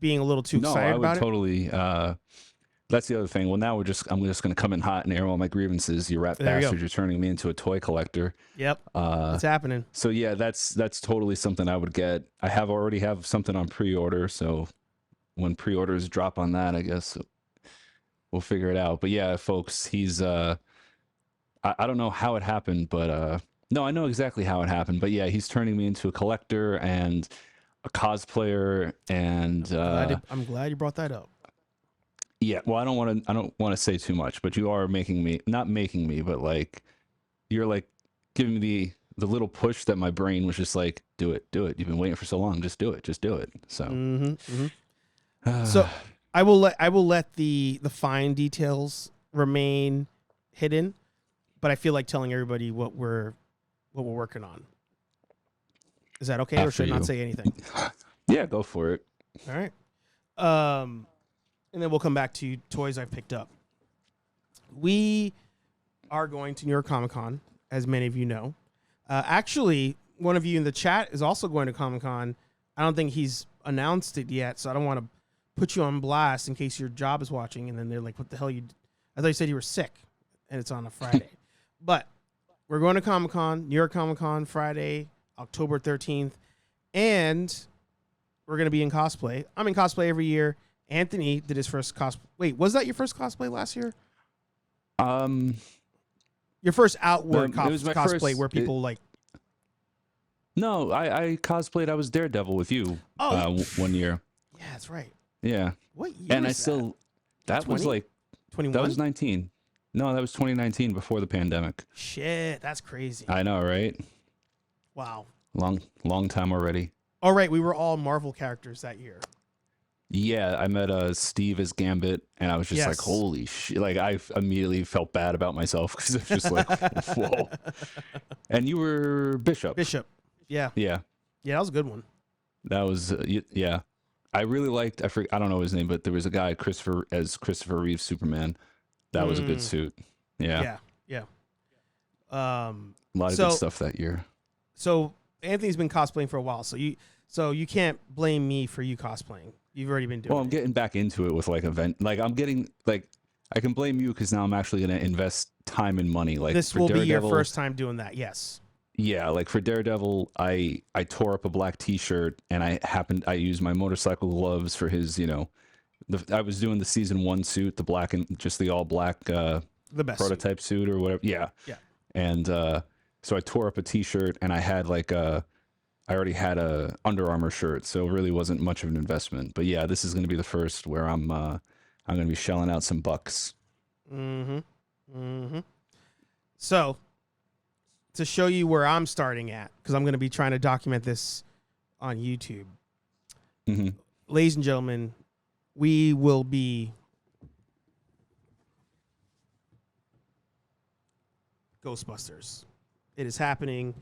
being a little too excited about it? Totally. That's the other thing. Well, now I'm just going to come in hot and air all my grievances. You rat bastards, you're turning me into a toy collector. Yep, it's happening. So yeah, that's totally something I would get. I already have something on pre-order, so when pre-orders drop on that, I guess we'll figure it out. But yeah, folks, he's I don't know how it happened, but no, I know exactly how it happened. But yeah, he's turning me into a collector and a cosplayer, and I'm glad you brought that up. Yeah, well, I don't want to say too much, but you are not making me, but like you're like giving me the little push that my brain was just like, do it. You've been waiting for so long, just do it. So, so I will let the fine details remain hidden, but I feel like telling everybody what we're working on. Is that okay, or should I not say anything? Yeah, go for it. All right. And then we'll come back to toys I've picked up. We are going to New York Comic Con, as many of you know. Actually, one of you in the chat is also going to Comic Con. I don't think he's announced it yet, so I don't want to put you on blast in case your job is watching, and then they're like, what the hell I thought you said you were sick, and it's on a Friday. But we're going to Comic Con, New York Comic Con, Friday, October 13th, and we're going to be in cosplay. I'm in cosplay every year. Anthony did his first cosplay. Wait, was that your first cosplay last year? Your first outward cosplay where people like. No, I cosplayed. I was Daredevil with you 1 year. Yeah, that's right. Yeah. What year? And that was like 21. That was 19. No, that was 2019 before the pandemic. Shit, that's crazy. I know, right? Wow. Long time already. All right, we were all Marvel characters that year. Yeah, I met Steve as Gambit, and I was just like, holy shit. Like, I immediately felt bad about myself because it was just like, whoa. And you were Bishop. Yeah. Yeah. Yeah, that was a good one. That was, yeah. I really liked, I don't know his name, but there was a guy, Christopher Reeve Superman. That was a good suit. Yeah. Yeah. A lot of good stuff that year. So, Anthony's been cosplaying for a while, so you can't blame me for you cosplaying. You've already been doing it. Well, I'm getting back into it with like event. Like I'm getting like I can blame you because now I'm actually going to invest time and money. Like this will be your first time doing that. Yes. Yeah, like for Daredevil, I tore up a black T-shirt and I used my motorcycle gloves for his. I was doing the season 1 suit, the black and just the all black the best prototype suit or whatever. Yeah. Yeah. And so I tore up a T-shirt and I had I already had a Under Armour shirt, so it really wasn't much of an investment. But yeah, this is going to be the first where I'm going to be shelling out some bucks. So, to show you where I'm starting at, because I'm going to be trying to document this on YouTube. Ladies and gentlemen, we will be Ghostbusters. It is happening.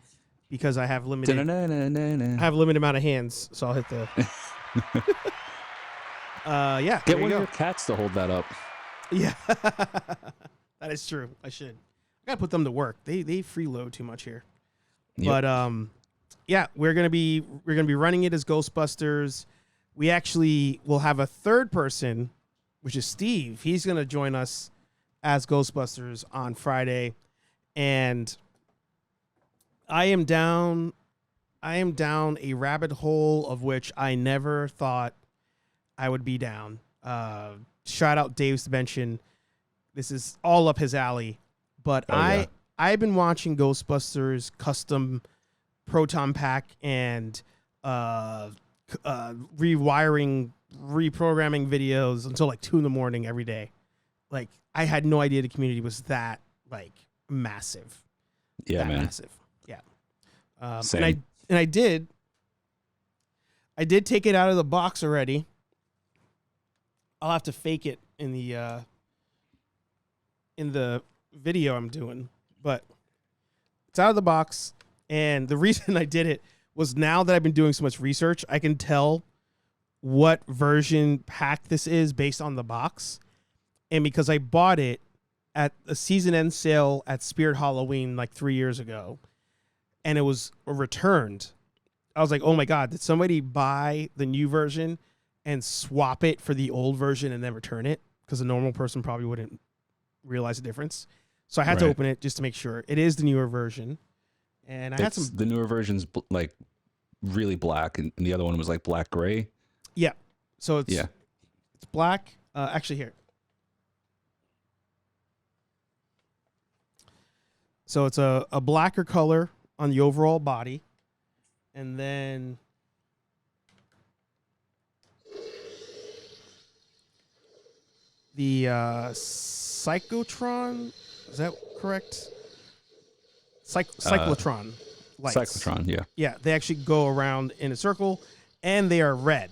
Because I have limited amount of hands, so I'll hit the. Yeah. Get one of your cats to hold that up. Yeah, that is true. I should. I gotta put them to work. They freeload too much here. Yep. But yeah, we're gonna be running it as Ghostbusters. We actually will have a third person, which is Steve. He's gonna join us as Ghostbusters on Friday, and I am down a rabbit hole of which I never thought I would be down. Shout out Dave's Dimension. This is all up his alley. But I've been watching Ghostbusters custom proton pack and reprogramming videos until like 2 a.m. every day. Like, I had no idea the community was that like massive. Yeah, man. Massive. And I did take it out of the box already. I'll have to fake it in the video I'm doing, but it's out of the box. And the reason I did it was now that I've been doing so much research, I can tell what version pack this is based on the box. And because I bought it at a season end sale at Spirit Halloween like 3 years ago, and it was returned, I was like, oh my God, did somebody buy the new version and swap it for the old version and then return it, because a normal person probably wouldn't realize the difference. So I had to open it just to make sure. It is the newer version. And I had some. The newer version's like really black, and the other one was like black gray. Yeah. So it's black. Actually, here. So it's a blacker color on the overall body, and then the cyclotron, is that correct? Cyclotron lights. Cyclotron, yeah. Yeah, they actually go around in a circle, and they are red.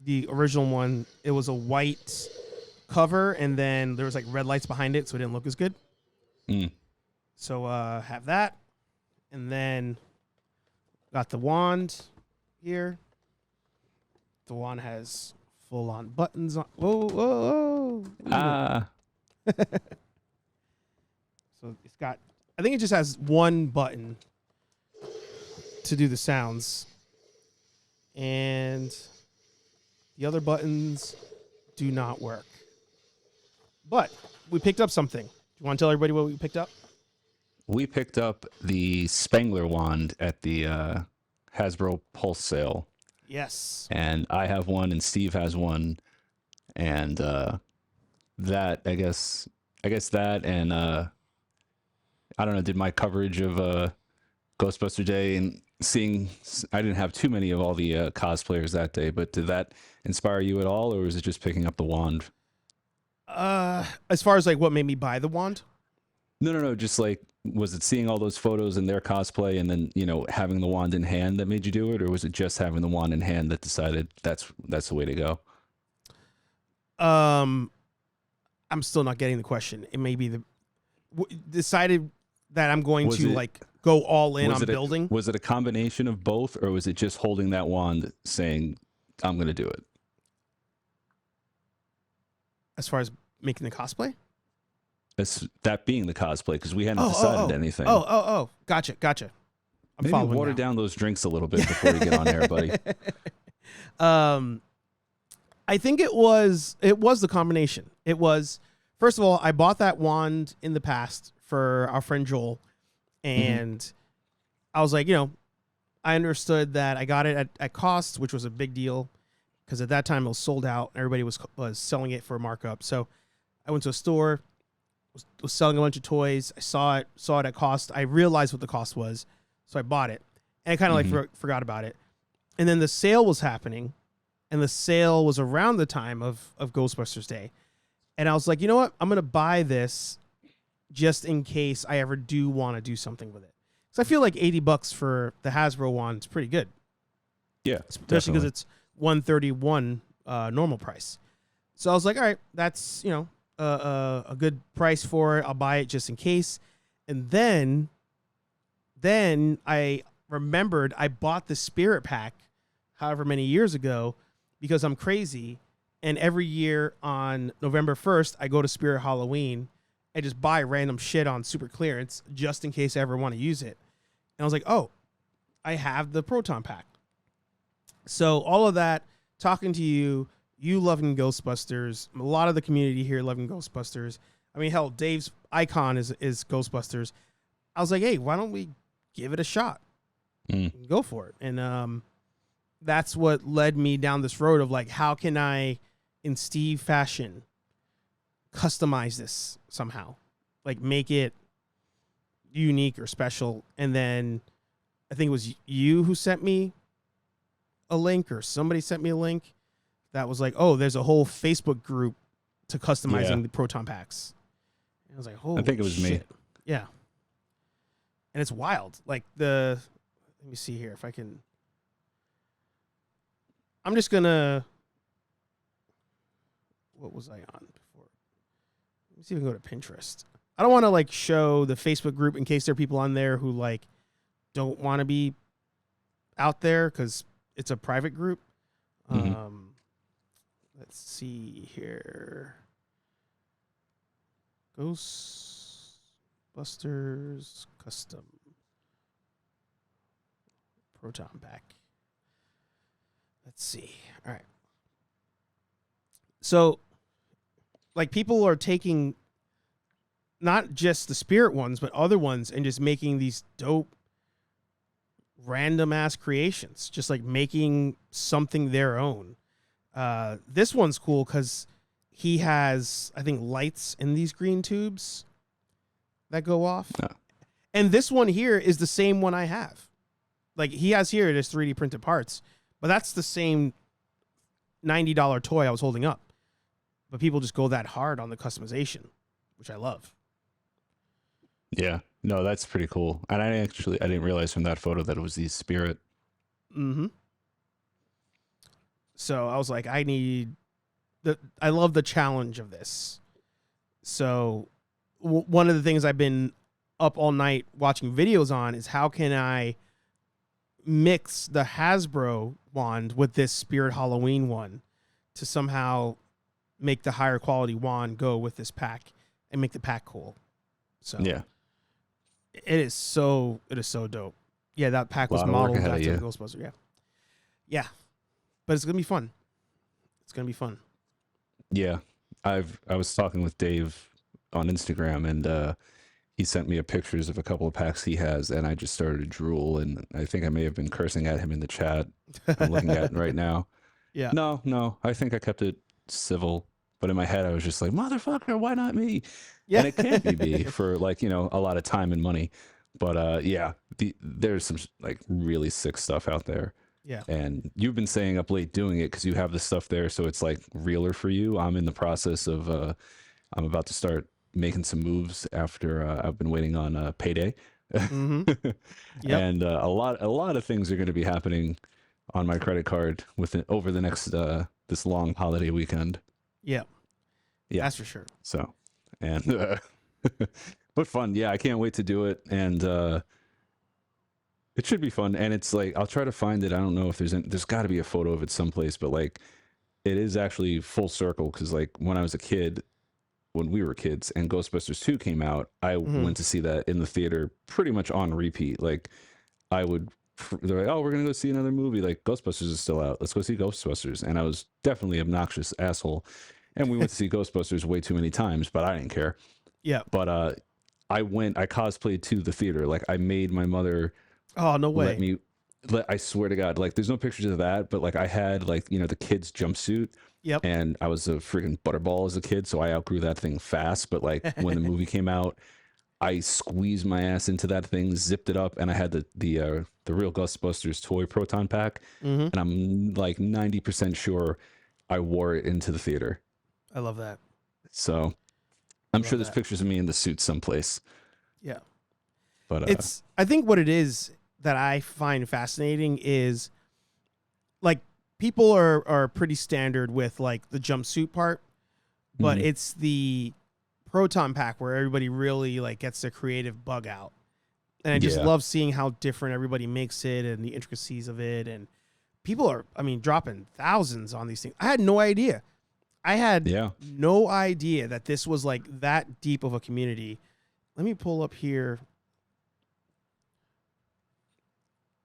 The original one, it was a white cover, and then there was like red lights behind it, so it didn't look as good. So have that, and then got the wand here. The wand has full-on buttons on. Whoa! So it's got. I think it just has one button to do the sounds, and the other buttons do not work. But we picked up something. Do you want to tell everybody what we picked up? We picked up the Spangler wand at the Hasbro Pulse sale. Yes. And I have one, and Steve has one, and that I guess that, and I don't know. Did my coverage of Ghostbuster Day and seeing, I didn't have too many of all the cosplayers that day, but did that inspire you at all, or was it just picking up the wand? As far as like what made me buy the wand? No. Just like, was it seeing all those photos in their cosplay and then, having the wand in hand that made you do it? Or was it just having the wand in hand that decided that's the way to go? I'm still not getting the question. It may be decided that I'm going to like go all in on building. Was it a combination of both, or was it just holding that wand saying, I'm going to do it? As far as making the cosplay? That being the cosplay, because we hadn't decided anything. Gotcha. I'm Maybe following water now. down those drinks a little bit before you get on air, buddy. I think it was the combination. It was, first of all, I bought that wand in the past for our friend Joel, and I was like, I understood that I got it at cost, which was a big deal, because at that time it was sold out. Everybody was selling it for a markup. So I went to a store, was selling a bunch of toys. I saw it at cost. I realized what the cost was, so I bought it, and I kind of like forgot about it. And then the sale was happening, and the sale was around the time of Ghostbusters Day, and I was like, you know what? I'm gonna buy this just in case I ever do want to do something with it. So I feel like $80 for the Hasbro wand is pretty good. Yeah, especially because it's $131 normal price. So I was like, all right, that's a good price for it. I'll buy it just in case. And then I remembered I bought the Spirit Pack however many years ago because I'm crazy. And every year on November 1st, I go to Spirit Halloween and just buy random shit on super clearance just in case I ever want to use it. And I was like, oh, I have the Proton Pack. So all of that, talking to you loving Ghostbusters, a lot of the community here loving Ghostbusters. I mean, hell, Dave's icon is Ghostbusters. I was like, hey, why don't we give it a shot? Go for it. And that's what led me down this road of like, how can I, in Steve fashion, customize this somehow? Like make it unique or special. And then I think it was you who sent me a link, or somebody sent me a link that was like, oh, there's a whole Facebook group to customizing the Proton Packs. And I was like, holy I think it was shit. me. Yeah. And it's wild. Like let me see here if I can. I'm just gonna. What was I on before? Let me see if I can go to Pinterest. I don't want to like show the Facebook group in case there are people on there who like don't want to be out there because it's a private group. Let's see here. Ghostbusters Custom Proton Pack. Let's see. All right. So, like, people are taking not just the spirit ones, but other ones and just making these dope, random ass creations, just like making something their own. This one's cool because he has, I think, lights in these green tubes that go off. Yeah. And this one here is the same one I have. Like, he has here, it is 3D printed parts, but that's the same $90 toy I was holding up. But people just go that hard on the customization, which I love. Yeah. No, that's pretty cool. And I didn't realize from that photo that it was the spirit. Mm-hmm. So I was like, I love the challenge of this. So one of the things I've been up all night watching videos on is how can I mix the Hasbro wand with this Spirit Halloween one to somehow make the higher quality wand go with this pack and make the pack cool. So yeah, it is so dope. Yeah, that pack was modeled after the Ghostbusters. Yeah. Yeah. But it's gonna be fun. It's gonna be fun. Yeah. I was talking with Dave on Instagram, and he sent me pictures of a couple of packs he has, and I just started to drool, and I think I may have been cursing at him in the chat. I'm looking at it right now. Yeah. No, I think I kept it civil, but in my head I was just like, motherfucker, why not me? Yeah. And it can't be me for, like, a lot of time and money. But yeah, there's some like really sick stuff out there. Yeah. And you've been staying up late doing it because you have the stuff there, so it's like realer for you. I'm in the process of I'm about to start making some moves after I've been waiting on payday. Mm-hmm. Yep. And a lot of things are going to be happening on my credit card over the next this long holiday weekend. Yeah. Yeah, that's for sure. So, and but fun. Yeah, I can't wait to do it, and it should be fun. And it's like, I'll try to find it. I don't know if there's got to be a photo of it someplace, but like, it is actually full circle because, like, when I was a kid, when we were kids and Ghostbusters 2 came out, I went to see that in the theater pretty much on repeat. Like, they're like, oh, we're going to go see another movie. Like, Ghostbusters is still out. Let's go see Ghostbusters. And I was definitely an obnoxious asshole. And we went to see Ghostbusters way too many times, but I didn't care. Yeah. But I cosplayed to the theater. Like, I made my mother. Oh, no way. I swear to God, like, there's no pictures of that, but like, I had, like, the kid's jumpsuit. Yep. And I was a freaking butterball as a kid, so I outgrew that thing fast. But like, when the movie came out, I squeezed my ass into that thing, zipped it up, and I had the real Ghostbusters toy proton pack. And I'm like 90% sure I wore it into the theater. I love that. So I'm sure there's pictures of me in the suit someplace. Yeah. But I think what it is that I find fascinating is, like, people are pretty standard with, like, the jumpsuit part, but it's the proton pack where everybody really, like, gets their creative bug out. And I just love seeing how different everybody makes it and the intricacies of it. And people are, dropping thousands on these things. I had no idea. I had no idea that this was, like, that deep of a community. Let me pull up here.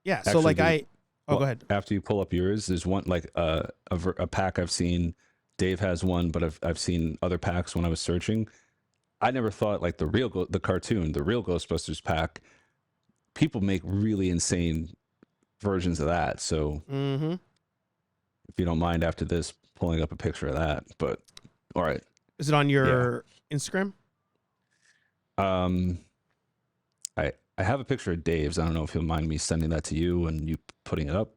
Yeah. So, actually, like, go ahead. After you pull up yours, there's one, like, a pack I've seen. Dave has one, but I've seen other packs when I was searching. I never thought, like, the real Ghostbusters pack, people make really insane versions of that. So if you don't mind, after this, pulling up a picture of that. But all right, is it on your Instagram? I have a picture of Dave's. I don't know if you'll mind me sending that to you and you putting it up.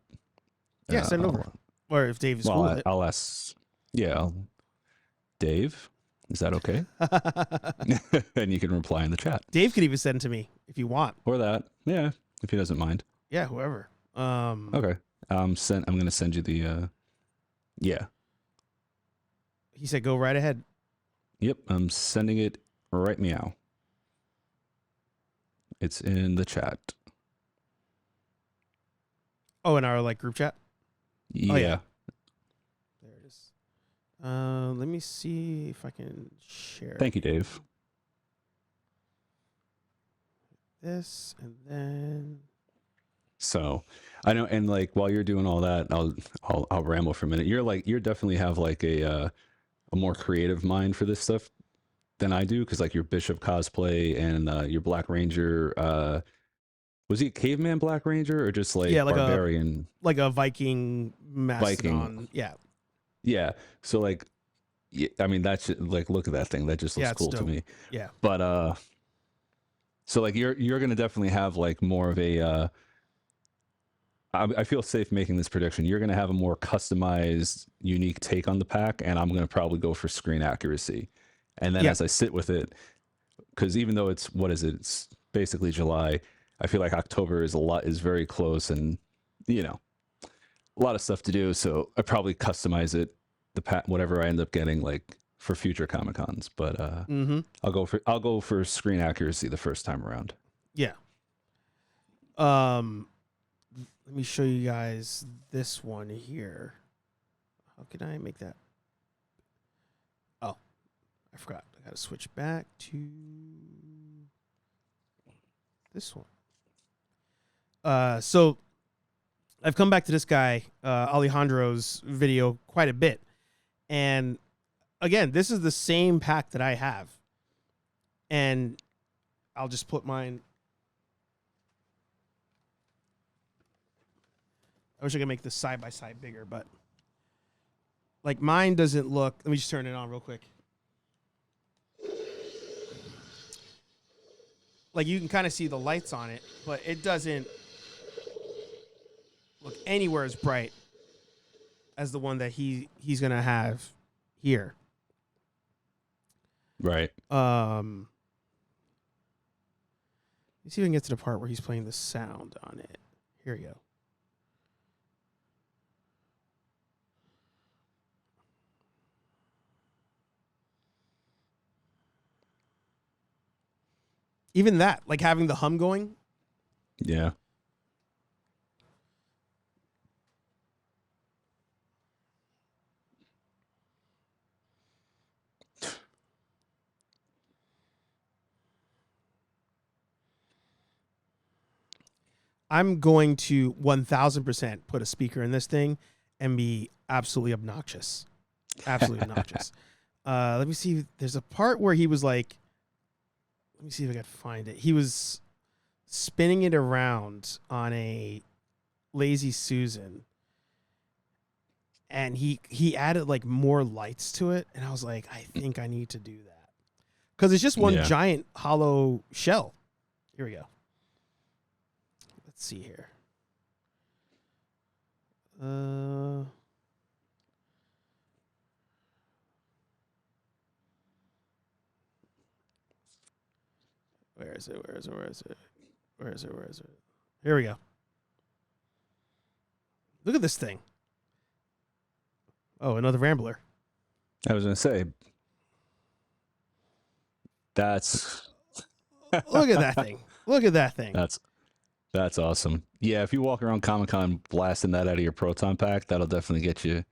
Yeah, send it over. Or if Dave is cool with it. I'll ask. Yeah, Dave, is that okay? And you can reply in the chat. Dave could even send it to me if you want. Or that, yeah, if he doesn't mind. Yeah, whoever. Okay. I'm going to send you the. Yeah. He said, "Go right ahead." Yep, I'm sending it right meow. It's in the chat. Oh, in our, like, group chat? Yeah. Oh, yeah. There it is. Let me see if I can share. Thank you, Dave. This and then. So I know, and like, while you're doing all that, I'll ramble for a minute. You're definitely have like a a more creative mind for this stuff than I do, because like your Bishop cosplay and your Black Ranger, was he a caveman Black Ranger or just like Yeah, barbarian like a Viking Viking? mastodon. Yeah. Yeah. So like, yeah, I mean that's like, look at that thing. That just looks It's cool to dope. me. Yeah. But so like you're gonna definitely have like more of a I feel safe making this prediction. You're gonna have a more customized, unique take on the pack, and I'm gonna probably go for screen accuracy. And then Yeah. as I sit with it, because even though it's what is it? It's basically July. I feel like October is very close, and you know, a lot of stuff to do. So I probably customize it whatever I end up getting like for future Comic Cons. But I'll go for screen accuracy the first time around. Yeah. Let me show you guys this one here. How can I make that? Oh, I forgot. I got to switch back to this one. So I've come back to this guy, Alejandro's video quite a bit. And again, this is the same pack that I have. And I'll just put mine. I wish I could make this side by side bigger, but like mine doesn't look. Let me just turn it on real quick. Like you can kind of see the lights on it, but it doesn't look anywhere as bright as the one that he's gonna have here. Right. Let's see if I can get to the part where he's playing the sound on it. Here we go. Even that, like having the hum going. Yeah. I'm going to 1000% put a speaker in this thing and be absolutely obnoxious. Absolutely obnoxious. Let me see. There's a part where he was like, let me see if I can find it. He was spinning it around on a Lazy Susan. And he added like more lights to it. And I was like, I think I need to do that. Because it's just one giant hollow shell. Here we go. Let's see here. Where is it? Here we go. Look at this thing. Oh, another Rambler. I was gonna say that's Look at that thing. Look at that thing. That's awesome. Yeah, if you walk around Comic-Con blasting that out of your Proton pack, that'll definitely get you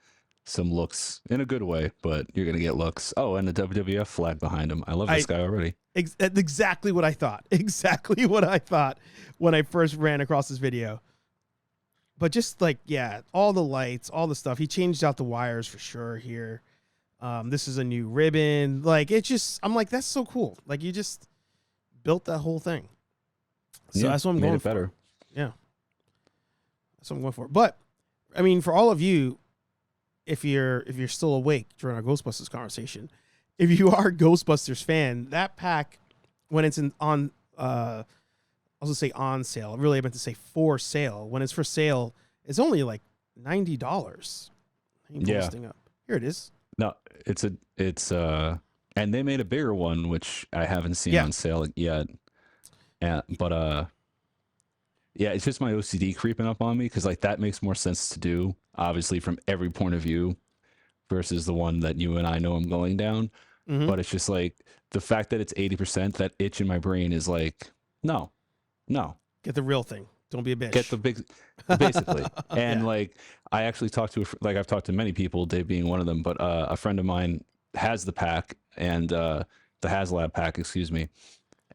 some looks in a good way, but you're going to get looks. Oh, and the WWF flag behind him. I love this guy already. That's exactly what I thought. Exactly what I thought when I first ran across this video. But just like, yeah, all the lights, all the stuff. He changed out the wires for sure here. This is a new ribbon. Like, it just, I'm like, that's so cool. Like, you just built that whole thing. So that's what I'm going for. Better. Yeah. That's what I'm going for. But, I mean, for all of you, if you're still awake during our Ghostbusters conversation, if you are a Ghostbusters fan, that pack, when it's on I was gonna say on sale. Really, I meant to say for sale. When it's for sale, it's only like $90. Yeah. Up. Here it is. No, it's and they made a bigger one, which I haven't seen on sale yet. But yeah, it's just my OCD creeping up on me, because like that makes more sense to do, obviously, from every point of view, versus the one that you and I know I'm going down. Mm-hmm. But it's just like the fact that it's 80%, that itch in my brain is like, no. Get the real thing. Don't be a bitch. Get the big, basically. And like, I actually talked to, I've talked to many people, Dave being one of them, but a friend of mine has the pack, and the HasLab pack, excuse me.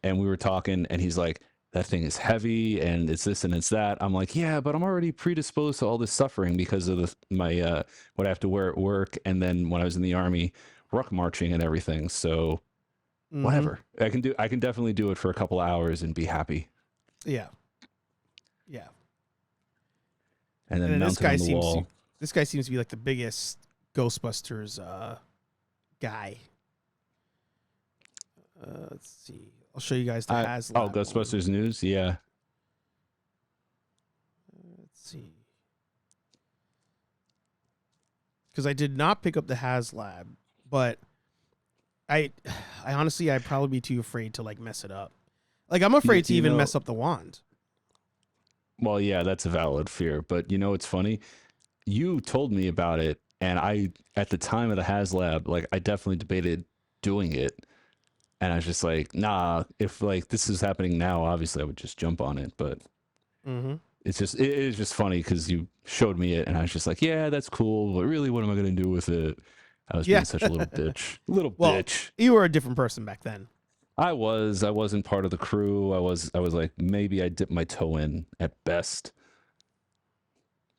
And we were talking, and he's like, that thing is heavy, and it's this and it's that. I'm like, yeah, but I'm already predisposed to all this suffering because of my what I have to wear at work. And then when I was in the Army, ruck marching and everything. So whatever, I can definitely do it for a couple hours and be happy. Yeah. Yeah. And then this mounted on the wall. This guy seems to be like the biggest Ghostbusters guy. Let's see. I'll show you guys the HasLab. Oh, Ghostbusters one. news, yeah. Let's see. Because I did not pick up the HasLab, but I honestly, I'd probably be too afraid to like mess it up. Like I'm afraid to even mess up the wand. Well, yeah, that's a valid fear. But you know, it's funny. You told me about it, and I, at the time of the HasLab, like I definitely debated doing it. And I was just like, nah, if like this is happening now, obviously I would just jump on it. But it is just funny because you showed me it and I was just like, yeah, that's cool. But really, what am I going to do with it? I was being such a little bitch. Bitch. You were a different person back then. I wasn't part of the crew. I was like, maybe I dipped my toe in at best.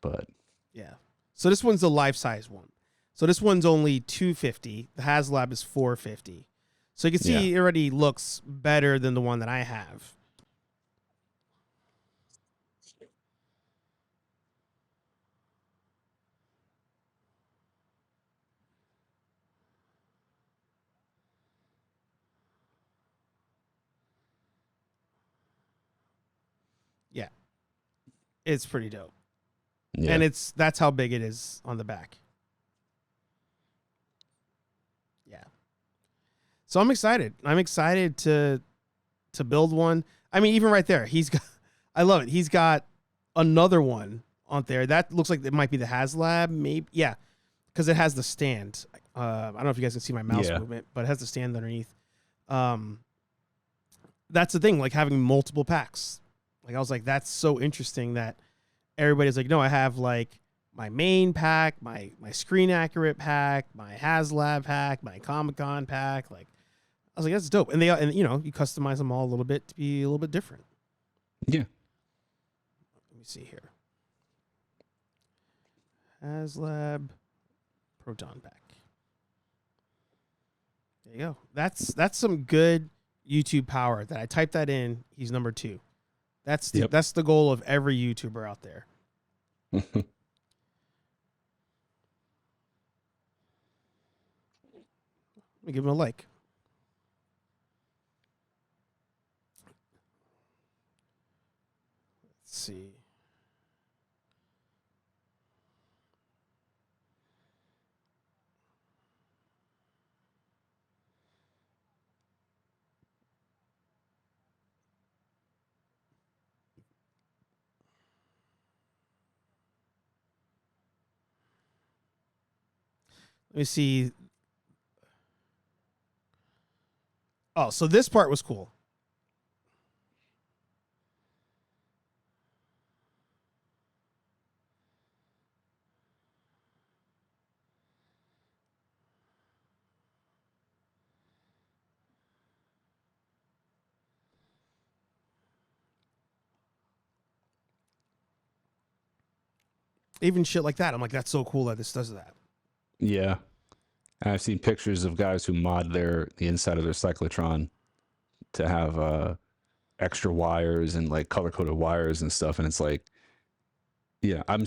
But yeah. So this one's a life-size one. So this one's only $250. The HasLab is $450. So you can see it already looks better than the one that I have. Yeah. It's pretty dope. Yeah. And that's how big it is on the back. Yeah. So I'm excited. I'm excited to build one. I mean, even right there, I love it. He's got another one on there. That looks like it might be the HasLab, maybe. Yeah, because it has the stand. I don't know if you guys can see my mouse movement, but it has the stand underneath. That's the thing, like having multiple packs. Like I was like, that's so interesting that everybody's like, no, I have like my main pack, my Screen Accurate pack, my HasLab pack, my Comic-Con pack. Like, I was like, that's dope. And you know, you customize them all a little bit to be a little bit different. Yeah. Let me see here. HasLab Proton pack. There you go. That's some good YouTube power. That I typed that in. He's number 2. That's the goal of every YouTuber out there. Let me give him a like. Let's see. Let me see. Oh, so this part was cool. Even shit like that. I'm like, that's so cool that this does that. Yeah. I've seen pictures of guys who mod the inside of their cyclotron to have extra wires and like color-coded wires and stuff. And it's like, yeah, I'm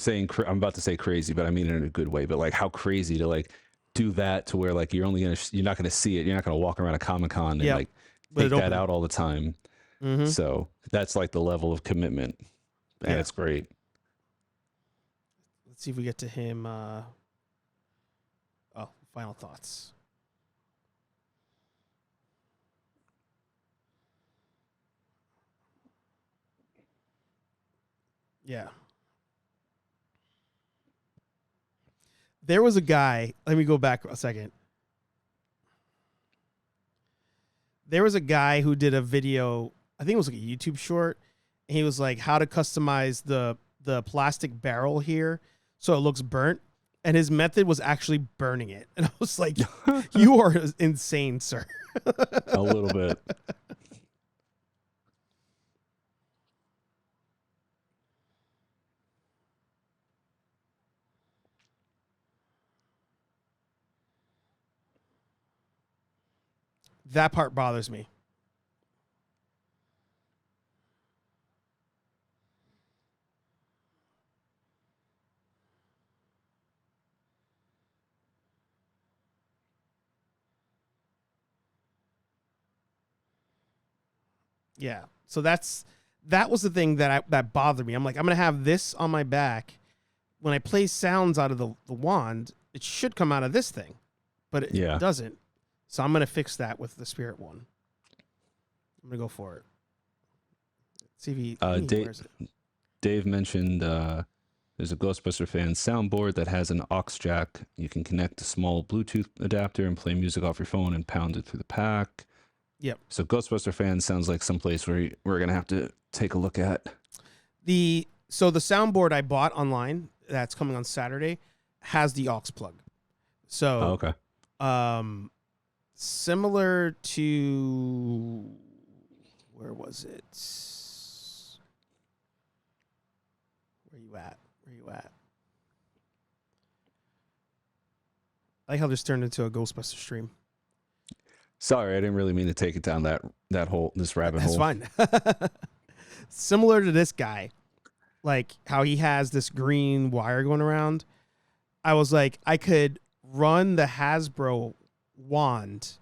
about to say crazy, but I mean it in a good way. But like, how crazy to like do that to where like you're not gonna see it. You're not gonna walk around a Comic-Con and like take that out all the time. So that's like the level of commitment, and it's great. Let's see if we get to him. Final thoughts. Yeah. There was a guy, let me go back a second. There was a guy who did a video, I think it was like a YouTube short, and he was like, how to customize the plastic barrel here so it looks burnt. And his method was actually burning it. And I was like, you are insane, sir. A little bit. That part bothers me. Yeah. So that was the thing that bothered me. I'm like, I'm gonna have this on my back. When I play sounds out of the wand, it should come out of this thing, but it doesn't. So I'm gonna fix that with the spirit one. I'm gonna go for it. See if he wears it. Dave mentioned there's a Ghostbuster fan soundboard that has an aux jack. You can connect a small Bluetooth adapter and play music off your phone and pound it through the pack. Yep. So Ghostbuster fan sounds like someplace where we're gonna have to take a look at. So the soundboard I bought online that's coming on Saturday has the aux plug. So okay. Similar to where was it? Where you at? I like how this turned into a Ghostbuster stream. Sorry, I didn't really mean to take it down that this rabbit hole. That's fine. Similar to this guy, like how he has this green wire going around. I was like, I could run the Hasbro wand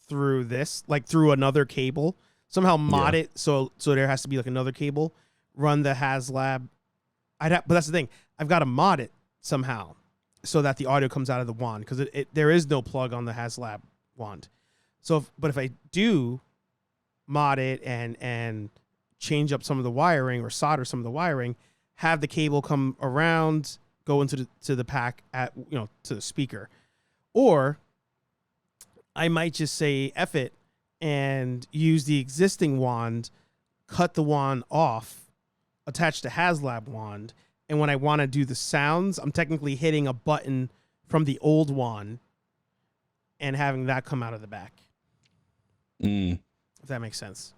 through this, like through another cable. Somehow mod it so there has to be like another cable. Run the HasLab. But that's the thing. I've got to mod it somehow so that the audio comes out of the wand because there is no plug on the HasLab wand. So, if I do mod it and change up some of the wiring or solder some of the wiring, have the cable come around, go into the pack to the speaker, or I might just say F it and use the existing wand, cut the wand off, attach the HasLab wand, and when I want to do the sounds, I'm technically hitting a button from the old wand and having that come out of the back. If that makes sense.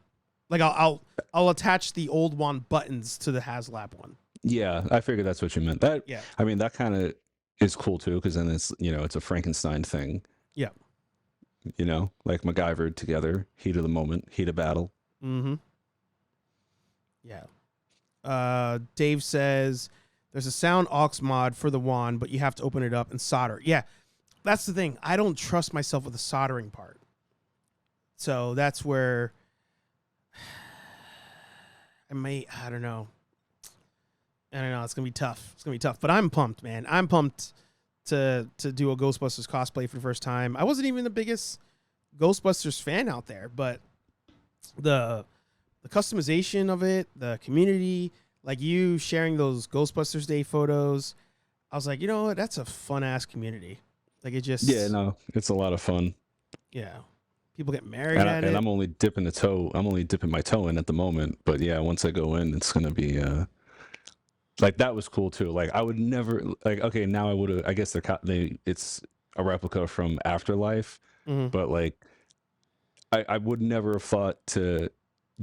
Like I'll attach the old wand buttons to the HasLab one. Yeah, I figured that's what you meant. I mean, that kind of is cool too, because then it's it's a Frankenstein thing. Yeah. Like MacGyver together, heat of the moment, heat of battle. Mm-hmm. Yeah. Dave says there's a sound aux mod for the wand, but you have to open it up and solder. Yeah, that's the thing. I don't trust myself with the soldering part. So that's where I don't know. It's going to be tough. But I'm pumped, man. I'm pumped to do a Ghostbusters cosplay for the first time. I wasn't even the biggest Ghostbusters fan out there, but the customization of it, the community, like you sharing those Ghostbusters Day photos, I was like, you know what? That's a fun ass community. Like it just it's a lot of fun. Yeah. People get married at it. And I'm only dipping my toe in at the moment. But yeah, once I go in, it's gonna be like that was cool too. Like I would never now I would have. I guess it's a replica from Afterlife, but like I would never have thought to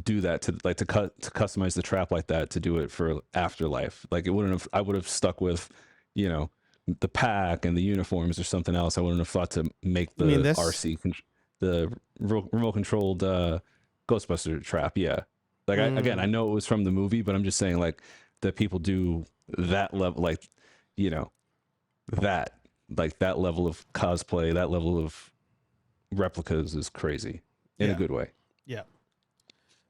do that to customize the trap like that to do it for Afterlife. Like I would have stuck with the pack and the uniforms or something else. I wouldn't have thought to make the RC the remote controlled Ghostbuster trap. Yeah, like I know it was from the movie, but I'm just saying like that people do that level, like that level of cosplay, that level of replicas is crazy in a good way. Yeah.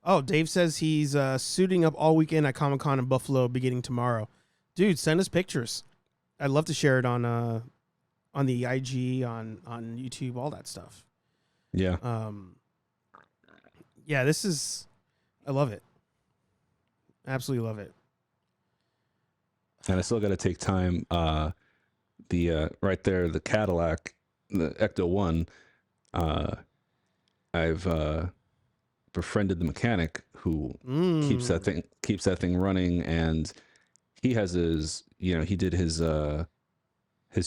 Oh, Dave says he's suiting up all weekend at Comic-Con in Buffalo beginning tomorrow. Dude, send us pictures. I'd love to share it on the IG, on YouTube, all that stuff. Yeah. Yeah, I love it. Absolutely love it. And I still got to take time. Right there, the Cadillac, the Ecto 1. I've befriended the mechanic who keeps that thing running, and he has he did his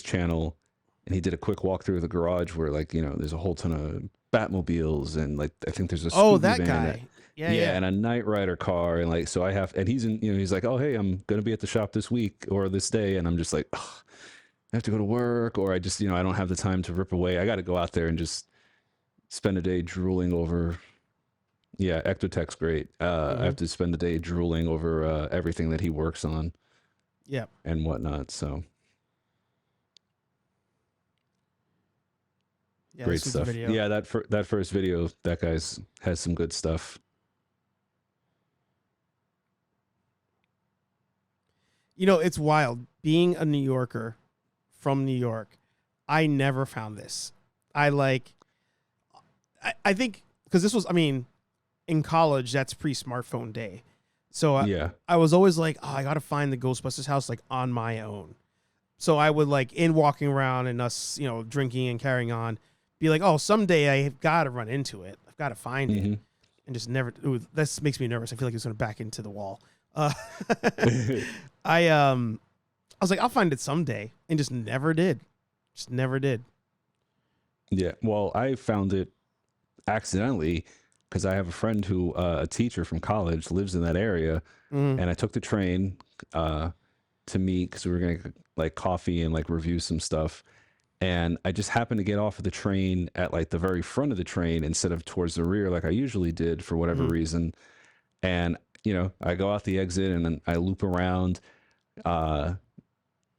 channel, and he did a quick walkthrough of the garage where there's a whole ton of Batmobiles, and I think there's a Scooby that van guy. Yeah, and a Knight Rider car, and and he's in, he's like, oh, hey, I'm gonna be at the shop this week or this day, and I'm just like, oh, I have to go to work, or I just, I don't have the time to rip away. I got to go out there and just spend a day drooling over. Yeah, Ectotech's great. I have to spend a day drooling over everything that he works on. Yeah. And whatnot. So Yeah, great this was the stuff. video. Yeah, that first video, that guy's has some good stuff. You know, it's wild. Being a New Yorker from New York, I never found this. I think because this was, I mean, in college, that's pre-smartphone day. So I was always like, oh, I got to find the Ghostbusters house like on my own. So I would like in walking around and us, you know, drinking and carrying on, be like, oh, someday I've got to run into it. I've got to find it. And just never, ooh, this makes me nervous. I feel like it's going to back into the wall. I was like, I'll find it someday, and just never did. Just never did. Yeah. Well, I found it accidentally because I have a friend who, a teacher from college, lives in that area, and I took the train to meet because we were gonna like coffee and like review some stuff. And I just happened to get off of the train at like the very front of the train instead of towards the rear like I usually did for whatever reason. And you know, I go out the exit and then I loop around, and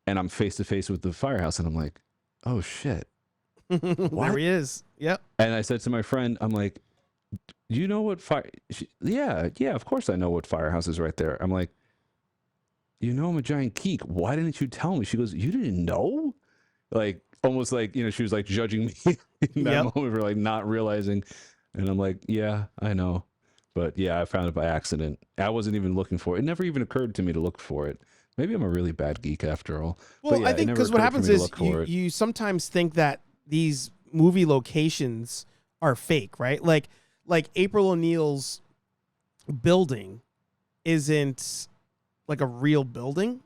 I'm face to face with the firehouse, and I'm like, oh shit. There he is. Yep. And I said to my friend, I'm like, do you know what yeah, of course I know what firehouse is right there. I'm like, you know, I'm a giant geek. Why didn't you tell me? She goes, you didn't know? Like, almost like, you know, she was like judging me in that moment for like not realizing. And I'm like, yeah, I know. But yeah, I found it by accident. I wasn't even looking for it. It never even occurred to me to look for it. Maybe I'm a really bad geek after all. Well, yeah, I think because what happens is you sometimes think that these movie locations are fake, right? Like April O'Neil's building isn't like a real building,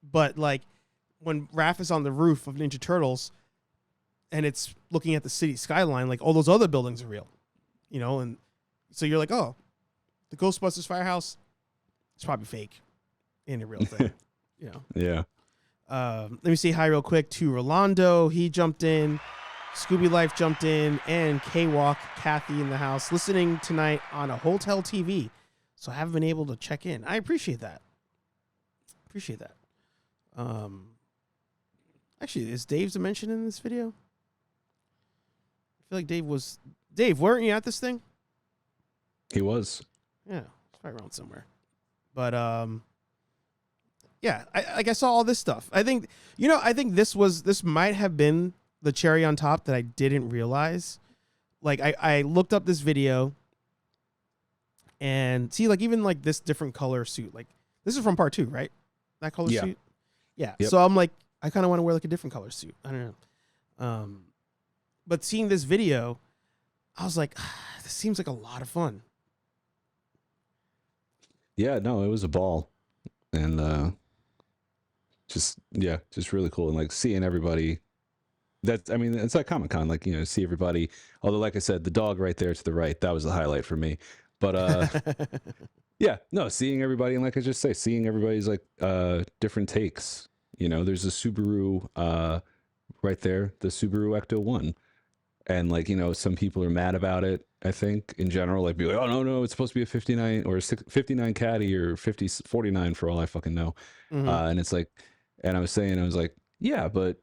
but like when Raph is on the roof of Ninja Turtles and it's looking at the city skyline, like all those other buildings are real, you know? And so you're like, oh, the Ghostbusters firehouse is probably fake in a real thing, you know? Yeah. Let me say hi real quick to Rolando. He jumped in. Scooby Life jumped in. And K-Walk, Kathy in the house, listening tonight on a hotel TV. So I haven't been able to check in. I appreciate that. Actually, is Dave's a mention in this video? I feel like Dave, weren't you at this thing? He was. Yeah, it's probably around somewhere. But yeah, I saw all this stuff. I think this might have been the cherry on top that I didn't realize. Like I looked up this video and see, like, even like this different color suit, like this is from part 2, right? That color suit. Yeah. Yep. So I'm like, I kind of want to wear like a different color suit. I don't know. But seeing this video, I was like, this seems like a lot of fun. Yeah, no, it was a ball. And just really cool. And like seeing everybody, it's like Comic-Con, like, you know, see everybody. Although, like I said, the dog right there to the right, that was the highlight for me. But yeah, no, seeing everybody, and like I just say, seeing everybody's like different takes. You know, there's a Subaru right there, the Subaru Ecto 1. And like, you know, some people are mad about it, I think, in general. Like, be like, oh, no, it's supposed to be a 59 or a 59 Caddy or 49 for all I fucking know. And it's like, and I was like, yeah, but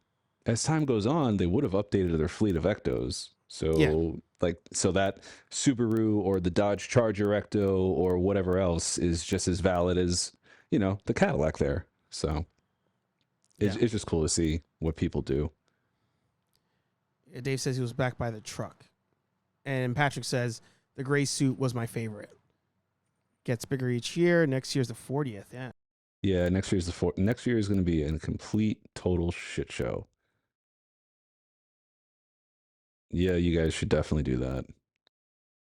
as time goes on, they would have updated their fleet of Ectos. So like, so that Subaru or the Dodge Charger Ecto or whatever else is just as valid as, you know, the Cadillac there. So it's just cool to see what people do. Dave says he was back by the truck. And Patrick says the gray suit was my favorite. Gets bigger each year. Next year's the 40th. Yeah. Yeah, next year is going to be a complete total shit show. Yeah, you guys should definitely do that.